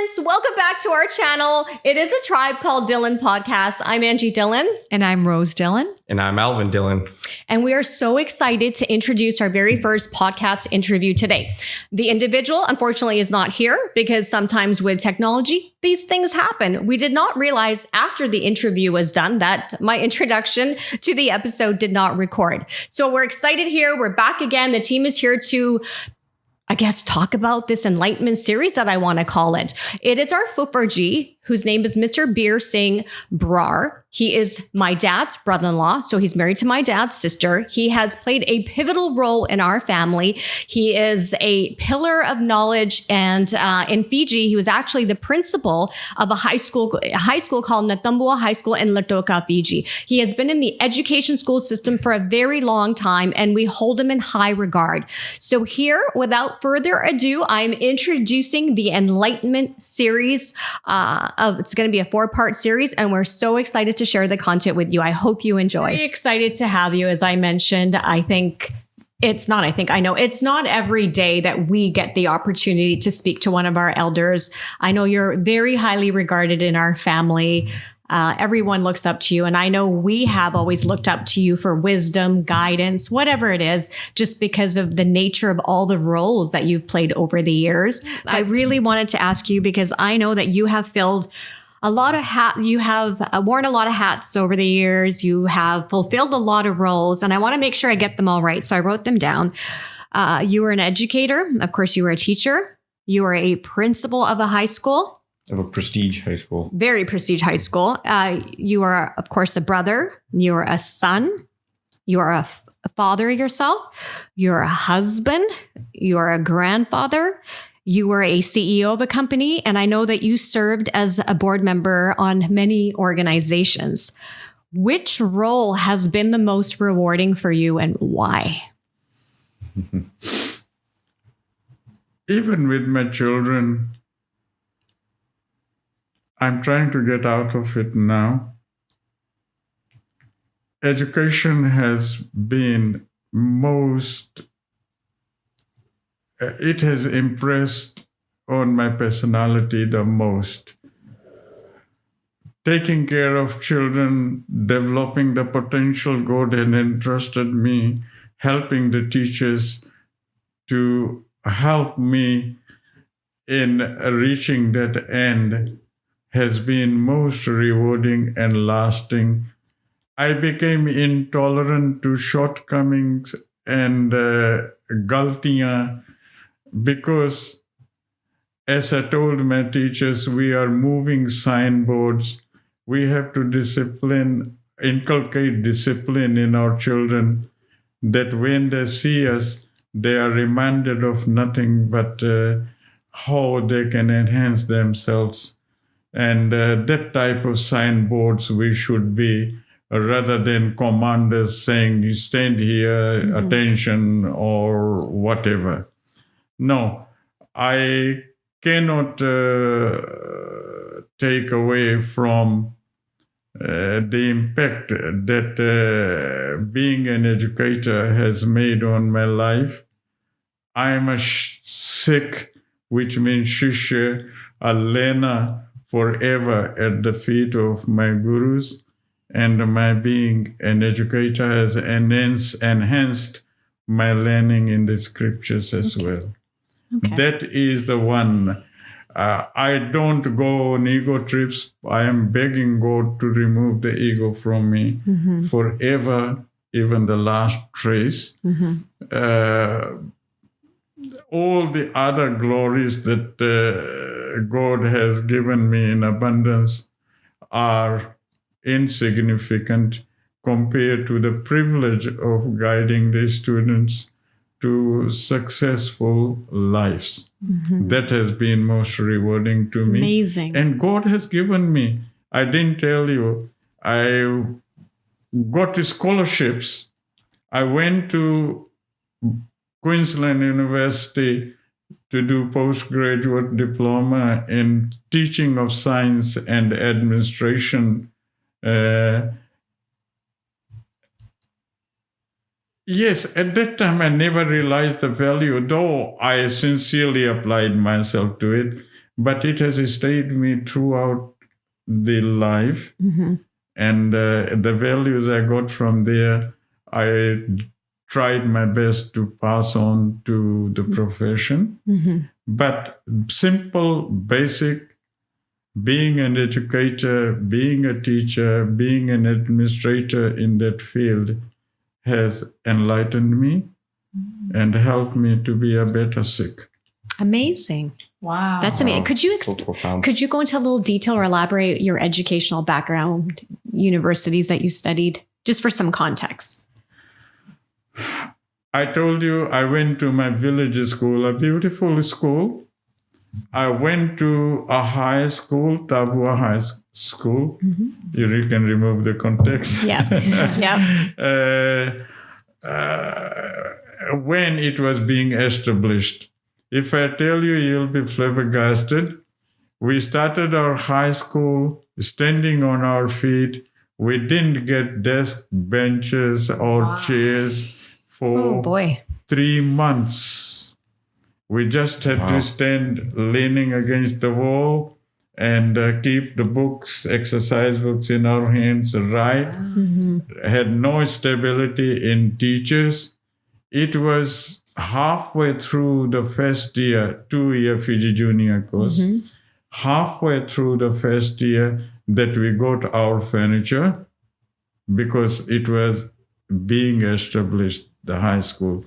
friends. Welcome back to our channel. It is a Tribe Called Dhillon podcast. I'm Angie Dhillon. And I'm Rose Dhillon. And I'm Alvin Dhillon. And we are so excited to introduce our very first podcast interview today. The individual, unfortunately, is not here because sometimes with technology, these things happen. We did not realize after the interview was done that my introduction to the episode did not record. So we're excited here. We're back again. The team is here to talk about this enlightenment series that I want to call it. It is our Fufarji, whose name is Mr. Bir Singh Brar. He is my dad's brother-in-law, so he's married to my dad's sister. He has played a pivotal role in our family. He is a pillar of knowledge, and in Fiji, he was actually the principal of a high school called Natumbua High School in Lautoka, Fiji. He has been in the education school system for a very long time, and we hold him in high regard. So here, without further ado, I'm introducing the Enlightenment series. It's going to be a 4-part series, and we're so excited to share the content with you. I hope you enjoy. Very excited to have you. As I mentioned, I know it's not every day that we get the opportunity to speak to one of our elders. I know you're very highly regarded in our family. Everyone looks up to you. And I know we have always looked up to you for wisdom, guidance, whatever it is, just because of the nature of all the roles that you've played over the years. I really wanted to ask you because I know that you have filled a lot of hats. You have worn a lot of hats over the years. You have fulfilled a lot of roles, and I want to make sure I get them all right. So I wrote them down. You were an educator. Of course, you were a teacher. You were a principal of a high school. Of a prestige high school. Very prestige high school. You are, of course, a brother. You are a son. You are a father yourself. You're a husband. You are a grandfather. You were a CEO of a company, and I know that you served as a board member on many organizations. Which role has been the most rewarding for you, and why? Even with my children, I'm trying to get out of it now. Education has been it has impressed on my personality the most. Taking care of children, developing the potential God had entrusted me, helping the teachers to help me in reaching that end has been most rewarding and lasting. I became intolerant to shortcomings and galtiyan because, as I told my teachers, we are moving signboards. We have to inculcate discipline in our children, that when they see us, they are reminded of nothing but how they can enhance themselves. And that type of signboards we should be, rather than commanders saying, you stand here, attention, or whatever. No, I cannot take away from the impact that being an educator has made on my life. I am a Sikh, which means Shishya, a learner forever at the feet of my gurus. And my being an educator has enhanced my learning in the scriptures as well. Okay. That is the one. I don't go on ego trips. I am begging God to remove the ego from me forever, even the last trace. All the other glories that God has given me in abundance are insignificant compared to the privilege of guiding the students to successful lives. That has been most rewarding to me. Amazing. And God has given me, I didn't tell you, I got scholarships. I went to Queensland University to do postgraduate diploma in teaching of science and administration. Yes, at that time I never realized the value, though I sincerely applied myself to it. but it has stayed me throughout the life. And the values I got from there, I tried my best to pass on to the profession. But simple, basic, being an educator, being a teacher, being an administrator in that field has enlightened me and helped me to be a better Sikh. Amazing. Wow. That's amazing. Could you Profound. could you go into a little detail or elaborate your educational background, universities that you studied, just for some context? I told you I went to my village school, a beautiful school. I went to a high school, Tabua High School. You can remove the context. Yeah. When it was being established. If I tell you, you'll be flabbergasted. We started our high school standing on our feet. We didn't get desk benches or chairs for 3 months. We just had to stand leaning against the wall and keep the books, exercise books in our hands right. Had no stability in teachers. It was halfway through the first year, 2-year Fiji Junior course, halfway through the first year that we got our furniture because it was being established, the high school.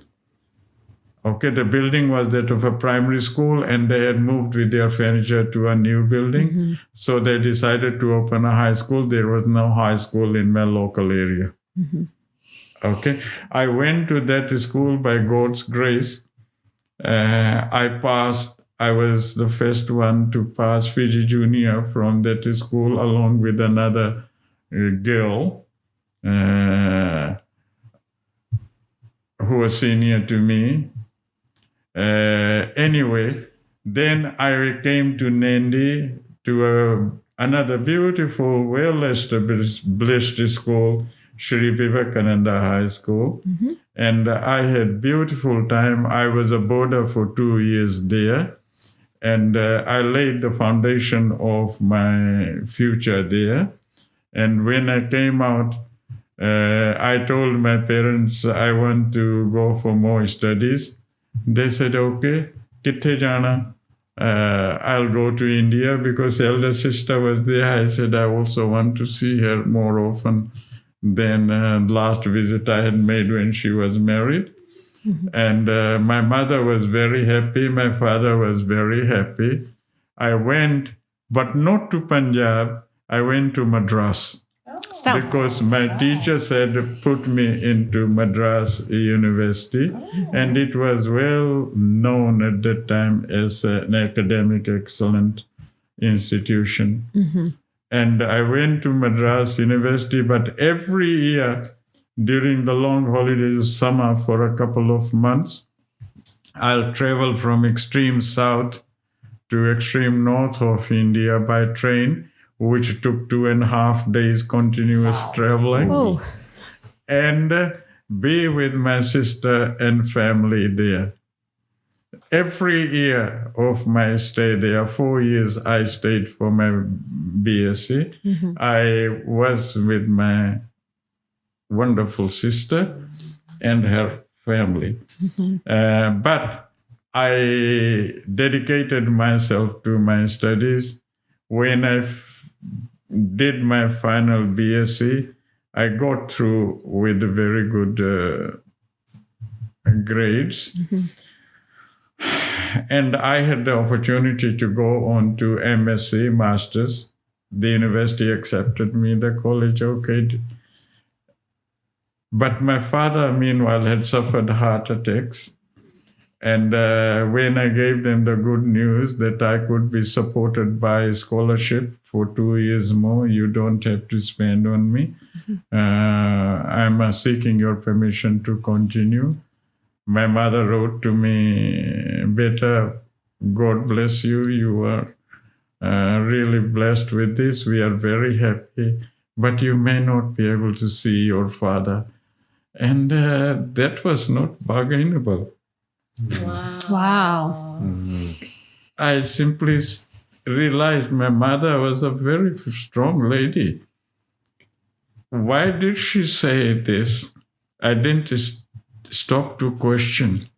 Okay, the building was that of a primary school and they had moved with their furniture to a new building. So they decided to open a high school. There was no high school in my local area. Okay, I went to that school by God's grace. I was the first one to pass Fiji Junior from that school along with another girl who was senior to me. Anyway, then I came to Nandi to another beautiful, well-established school, Shri Vivekananda High School. And I had beautiful time. I was a boarder for 2 years there. And I laid the foundation of my future there. And when I came out, I told my parents I want to go for more studies. They said, okay, kitthe jana? I'll go to India because elder sister was there. I said, I also want to see her more often than last visit I had made when she was married. And my mother was very happy. My father was very happy. I went, but not to Punjab. I went to Madras. Because my teacher said, put me into Madras University. And it was well known at that time as an academic excellent institution. And I went to Madras University, but every year during the long holidays of summer for a couple of months, I'll travel from extreme south to extreme north of India by train, which took 2.5 days continuous traveling, and be with my sister and family there. Every year of my stay there, 4 years I stayed for my BSc, I was with my wonderful sister and her family. But I dedicated myself to my studies. When I did my final BSc, I got through with very good grades. And I had the opportunity to go on to MSc, Masters. The university accepted me, the college okayed. But my father, meanwhile, had suffered heart attacks. And when I gave them the good news that I could be supported by a scholarship for 2 years more, you don't have to spend on me. I'm seeking your permission to continue. My mother wrote to me, Beta, God bless you. You are really blessed with this. We are very happy, but you may not be able to see your father. And that was not bargainable. Wow. I simply realized my mother was a very strong lady. Why did she say this? I didn't stop to question.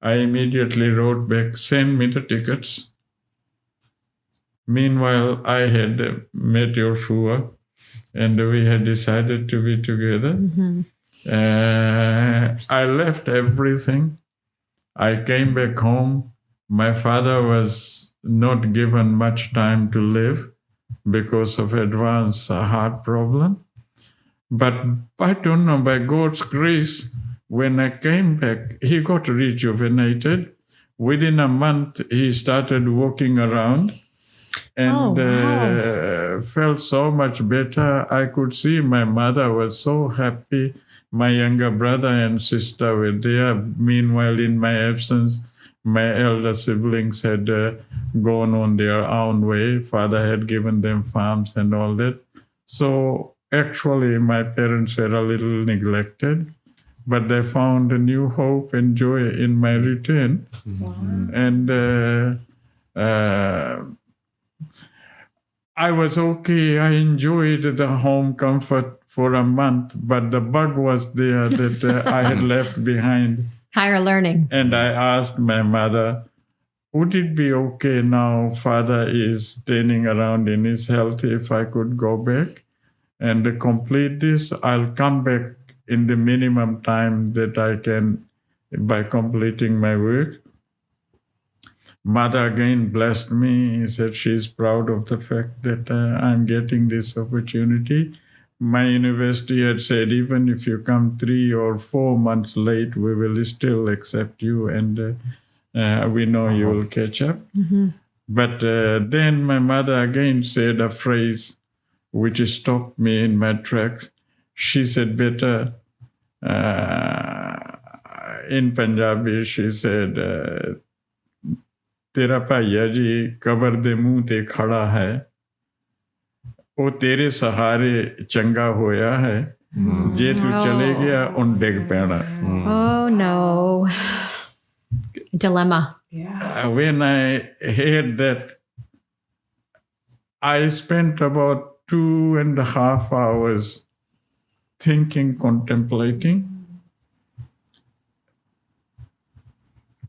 I immediately wrote back, send me the tickets. Meanwhile, I had met your Shua and we had decided to be together. Mm-hmm. I left everything. I came back home. My father was not given much time to live because of advanced heart problem. But I don't know, by God's grace, when I came back, he got rejuvenated. Within a month, he started walking around and felt so much better. I could see my mother was so happy. My younger brother and sister were there. Meanwhile, in my absence, my elder siblings had gone on their own way. Father had given them farms and all that. So actually, my parents were a little neglected, but they found a new hope and joy in my return. Wow. And I was okay. I enjoyed the home comfort for a month, but the bug was there that I had left behind. Higher learning. And I asked my mother, would it be okay now father is standing around in his health if I could go back and complete this? I'll come back in the minimum time that I can by completing my work. Mother again blessed me. He said she's proud of the fact that I'm getting this opportunity. My university had said, even if you come 3 or 4 months late, we will still accept you and we know you will catch up. Mm-hmm. But then my mother again said a phrase which stopped me in my tracks. She said, "Beta," in Punjabi, she said, तेरा भाईया जी cover दे मुंह ते खड़ा है वो तेरे सहारे चंगा होया है जे तू चले गया उन डिग पैना. Oh no. Dilemma. Yeah. When I heard that, I spent about 2.5 hours thinking, contemplating,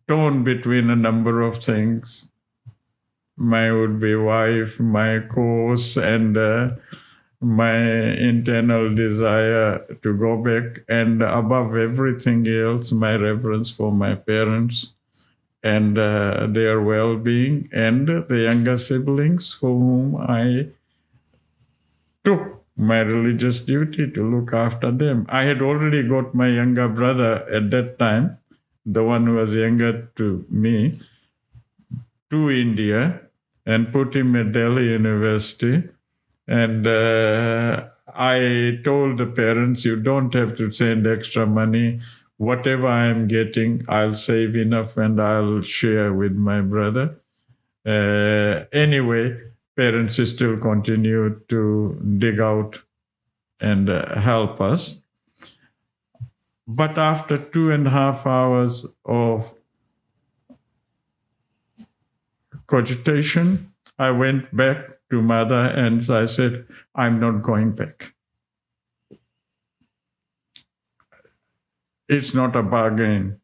torn between a number of things, my would-be wife, my course, and my internal desire to go back, and above everything else, my reverence for my parents and their well-being, and the younger siblings for whom I took my religious duty to look after them. I had already got my younger brother at that time, the one who was younger to me, to India and put him at Delhi University. And I told the parents, you don't have to send extra money. Whatever I'm getting, I'll save enough and I'll share with my brother. Anyway, parents still continue to dig out and help us. But after 2.5 hours of cogitation, I went back to mother and I said, I'm not going back. It's not a bargain.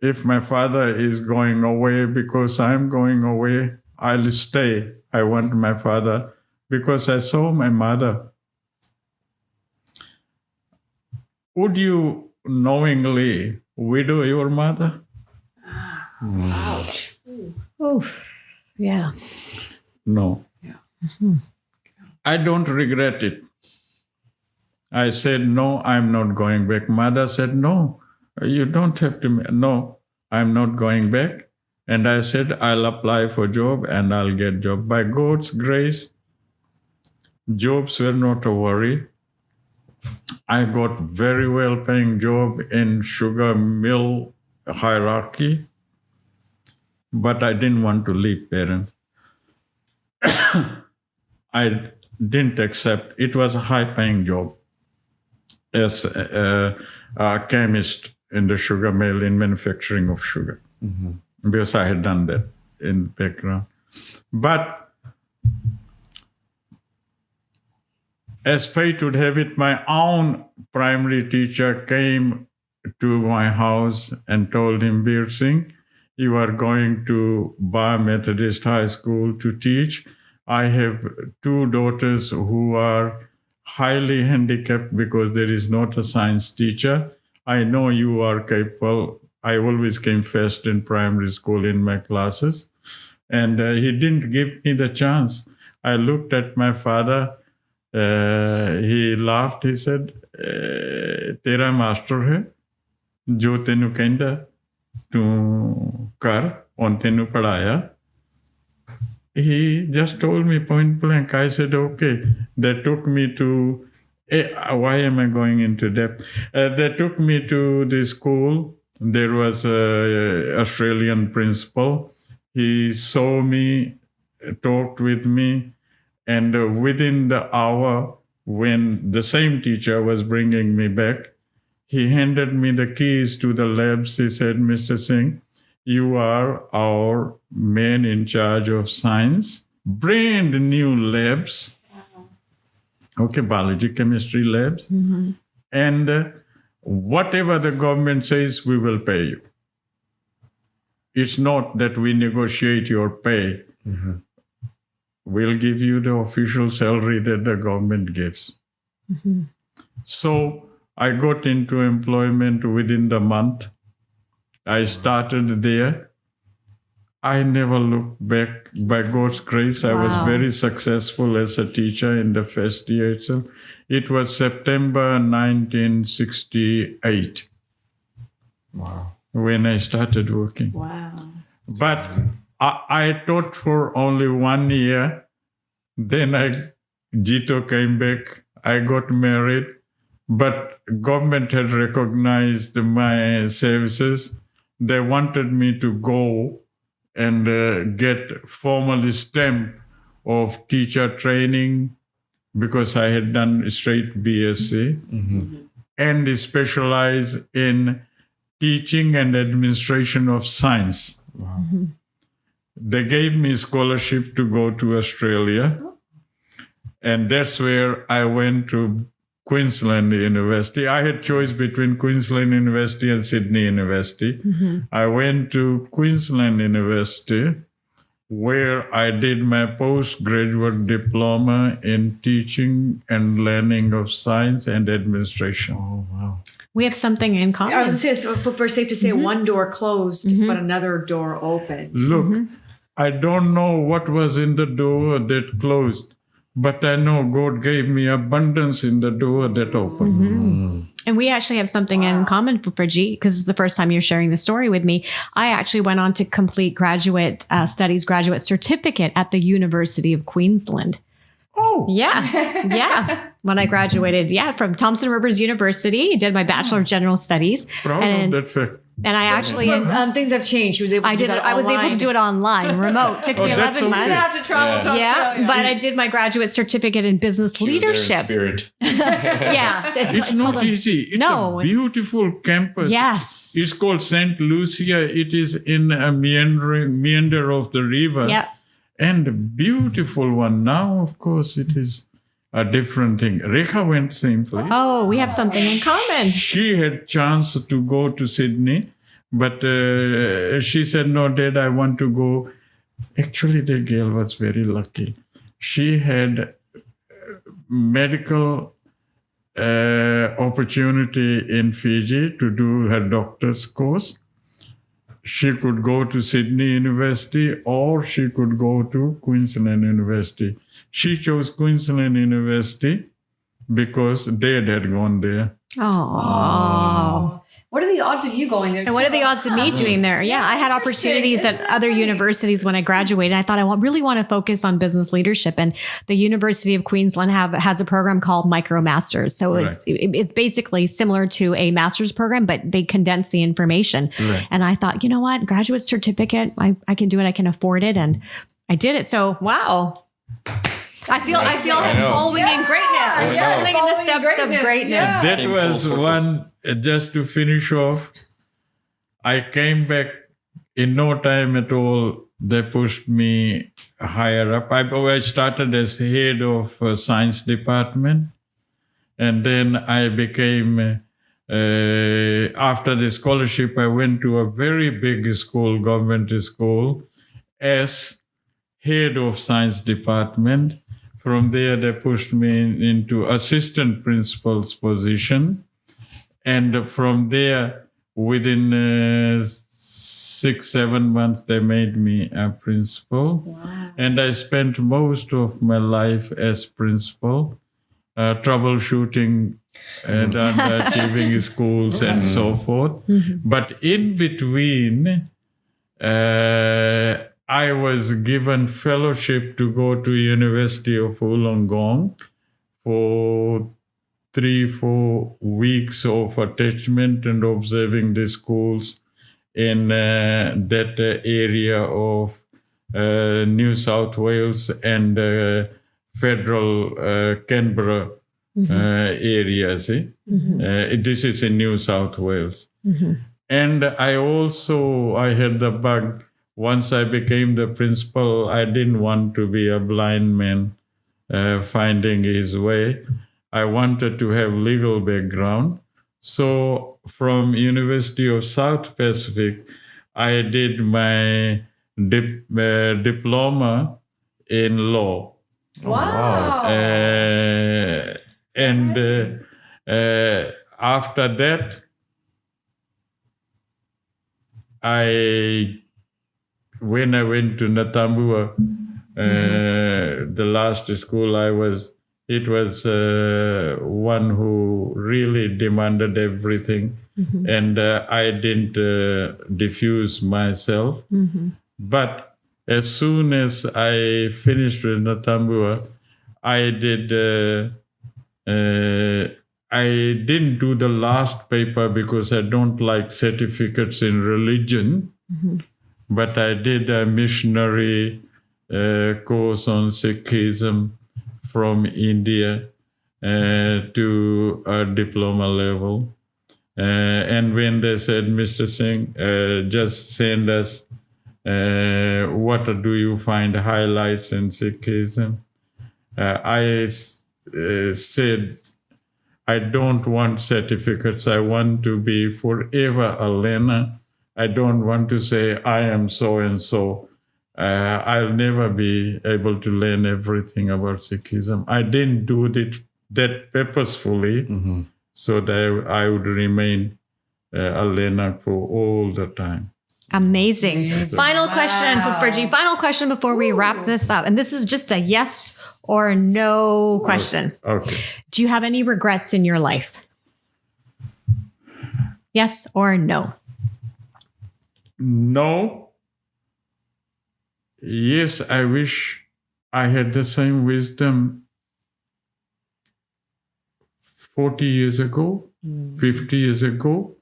If my father is going away because I'm going away, I'll stay. I want my father because I saw my mother. Would you knowingly widow your mother? Ouch. Oh, yeah. No. Yeah. Mm-hmm. I don't regret it. I said, no, I'm not going back. Mother said, no, you don't have to. No, I'm not going back. And I said, I'll apply for job and I'll get job. By God's grace, jobs were not a worry. I got very well paying job in sugar mill hierarchy, but I didn't want to leave parents. I didn't accept. It was a high paying job as a chemist in the sugar mill in manufacturing of sugar, because I had done that in background. But as fate would have it, my own primary teacher came to my house and told him, Bir Singh, you are going to Bar Methodist High School to teach. I have 2 daughters who are highly handicapped because there is not a science teacher. I know you are capable. I always came first in primary school in my classes. And he didn't give me the chance. I looked at my father. He laughed. He said, Tera master hai, jo tenu kenda, tu kar, on tenu padaya. He just told me point blank. I said, okay. They took me to, why am I going into depth? They took me to the school. There was an Australian principal. He saw me, talked with me, and within the hour, when the same teacher was bringing me back, he handed me the keys to the labs. He said, Mr. Singh, you are our man in charge of science, brand new labs. Okay, biology, chemistry labs. Mm-hmm. And whatever the government says, we will pay you. It's not that we negotiate your pay. Mm-hmm. We'll give you the official salary that the government gives. Mm-hmm. So I got into employment within the month. I started there. I never looked back. By God's grace, I was very successful as a teacher in the first year itself. It was September 1968 when I started working. Wow. But I taught for only 1 year. Then Jito came back. I got married. But government had recognized my services. They wanted me to go and get formal stamp of teacher training because I had done straight BSc and specialize in teaching and administration of science. Wow. Mm-hmm. They gave me scholarship to go to Australia. And that's where I went to Queensland University. I had choice between Queensland University and Sydney University. Mm-hmm. I went to Queensland University where I did my postgraduate diploma in teaching and learning of science and administration. Oh, wow. We have something in common. I was going to say, so for safe to say, one door closed, but another door opened. Look, I don't know what was in the door that closed, but I know God gave me abundance in the door that opened. And we actually have something in common for G, because it's the first time you're sharing the story with me. I actually went on to complete graduate studies, graduate certificate at the University of Queensland. Oh, Yeah. Yeah. When I graduated, from Thompson Rivers University, did my Bachelor of General Studies. proud And- of that fact. And I actually, Things have changed. She was able to do that I was able to online. do it online, remote. Took me that's 11 okay. months. You have to travel to Australia. But I did my graduate certificate in business She was there in leadership. spirit. Yeah. It's not called easy. It's No, a it's- beautiful campus. Yes. It's called St. Lucia. It is in a meander of the river. Yeah. And a beautiful one. Now, of course, it is a different thing. Rekha went same place. Oh, we have something in common. She had chance to go to Sydney, but she said, no, Dad, I want to go. Actually, the girl was very lucky. She had medical opportunity in Fiji to do her doctor's course. She could go to Sydney University or she could go to Queensland University. She chose Queensland University because Dad had gone there. Oh. What are the odds of you going there? And what are the odds of me doing there? Yeah, I had opportunities at other universities when I graduated. I thought I really want to focus on business leadership, and the University of Queensland has a program called MicroMasters. So it's basically similar to a master's program, but they condense the information. Right. And I thought, you know what, graduate certificate, I can do it, I can afford it, and I did it. So wow. I feel I know. following in greatness. I know. Following in the steps of greatness. Yeah. That Came was full circle. one, just to finish off, I came back in no time at all. They pushed me higher up. I started as head of science department, and then I became, after the scholarship, I went to a very big school, government school, as head of science department. From there, they pushed me into assistant principal's position. And from there, within 6-7 months, they made me a principal. Wow. And I spent most of my life as principal, troubleshooting and underachieving schools and so forth. But in between, I was given fellowship to go to University of Wollongong for 3-4 weeks of attachment and observing the schools in that area of New South Wales and federal Canberra areas. This is in New South Wales. And I had the bug. Once I became the principal, I didn't want to be a blind man finding his way. I wanted to have legal background. So from University of South Pacific, I did my diploma in law. Wow. And after that, when I went to Natambua, the last school I was, it was one who really demanded everything. And I didn't diffuse myself. But as soon as I finished with Natambua, I didn't do the last paper because I don't like certificates in religion. But I did a missionary course on Sikhism from India to a diploma level. And when they said, Mr. Singh, just send us what do you find highlights in Sikhism? I said, I don't want certificates. I want to be forever a learner. I don't want to say I am so and so. I'll never be able to learn everything about Sikhism. I didn't do that purposefully so that I would remain a learner for all the time. Amazing. Final question for Bridgie. Final question before we wrap this up. And this is just a yes or no question. Okay. Do you have any regrets in your life? Yes or no? No. Yes, I wish I had the same wisdom 40 years ago, 50 years ago.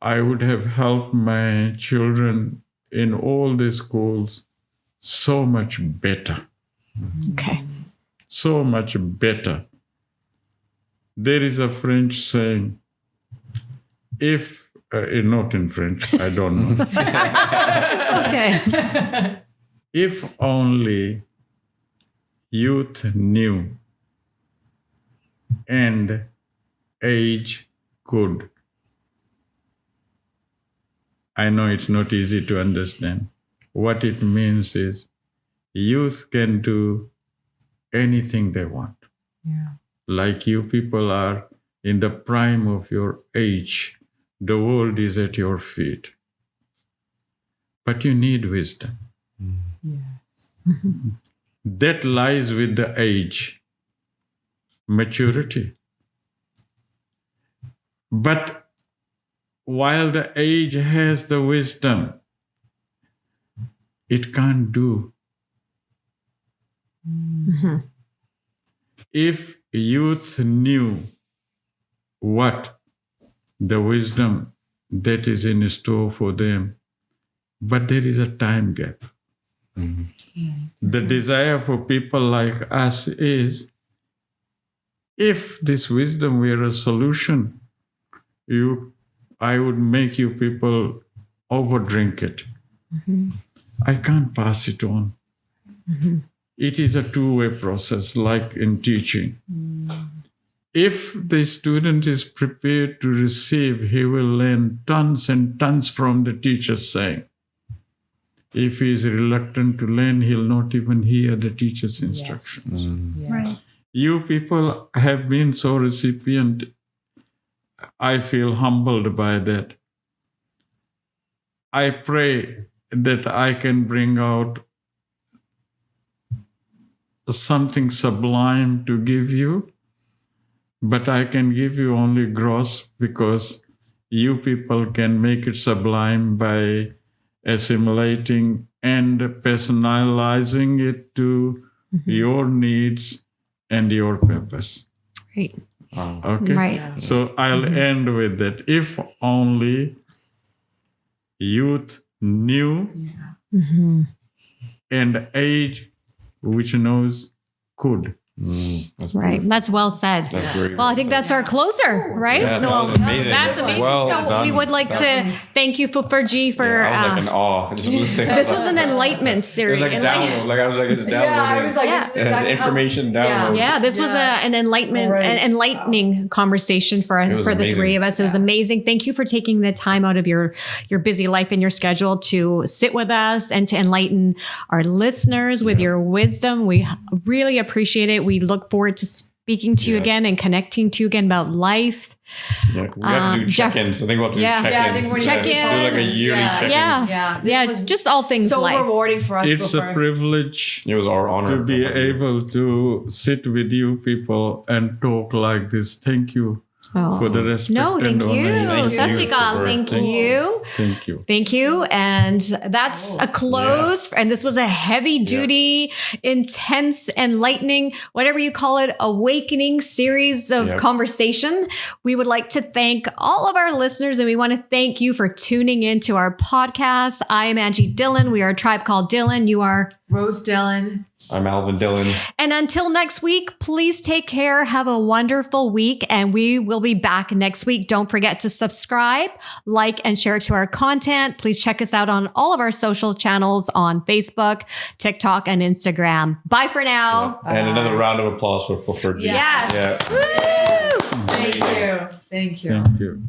I would have helped my children in all the schools so much better. Okay. So much better. There is a French saying, not in French, I don't know. Okay. If only youth knew and age could. I know it's not easy to understand. What it means is youth can do anything they want. Yeah. Like you people are in the prime of your age. The world is at your feet. But you need wisdom. Yes. That lies with the age, maturity. But while the age has the wisdom, it can't do. If youth knew what the wisdom that is in store for them, but there is a time gap. The desire for people like us is, if this wisdom were a solution, I would make you people overdrink it. I can't pass it on. It is a two-way process, like in teaching. If the student is prepared to receive, he will learn tons and tons from the teacher's saying. If he is reluctant to learn, he'll not even hear the teacher's instructions. Right. You people have been so recipient. I feel humbled by that. I pray that I can bring out something sublime to give you, but I can give you only gross because you people can make it sublime by assimilating and personalizing it to your needs and your purpose. Right. Okay? Right. So I'll end with that. If only youth knew and age which knows could. That's Right. beautiful. That's well said. That's very Well, I think that's our closer, right? Yeah, that was amazing. That's amazing. Well so done. we would like to thank you, Fuferji, for I was like in awe. Just listening. this was an enlightenment It series. was like download. Like I was like it's downloading. Yeah, I was like, Yeah. this is exactly how- information download. Yeah, this was an enlightenment, Right. an enlightening conversation for was the amazing. three of us. It was amazing. Thank you for taking the time out of your busy life and your schedule to sit with us and to enlighten our listeners with your wisdom. We really appreciate it. We look forward to speaking to you again and connecting to you again about life. Yeah, we have to do Jeff- check-ins. I think we'll have to Yeah. do Yeah, I check-ins. think we're Check-ins. Do like a yearly Yeah. check-in. Yeah, Yeah, this was just all things so life. rewarding for us. It's a Gopher. privilege It was our honor to be have you. able to sit with you people and talk like this. Thank you for the respect. No, thank and you. honor. Thank Sat you. Sri Akal. Thank Thank you. Thank you. Thank you. And that's a close. And this was a heavy duty, intense, enlightening, whatever you call it, awakening series of conversation. We would like to thank all of our listeners and we want to thank you for tuning in to our podcast. I am Angie Dhillon. We are a tribe called Dhillon. You are Rose Dhillon. I'm Alvin Dhillon. And until next week, please take care. Have a wonderful week. And we will be back next week. Don't forget to subscribe, like, and share to our content. Please check us out on all of our social channels on Facebook, TikTok, and Instagram. Bye for now. And another round of applause for Fergie. Yes. Yeah. Woo! Thank you. Thank you. Thank you.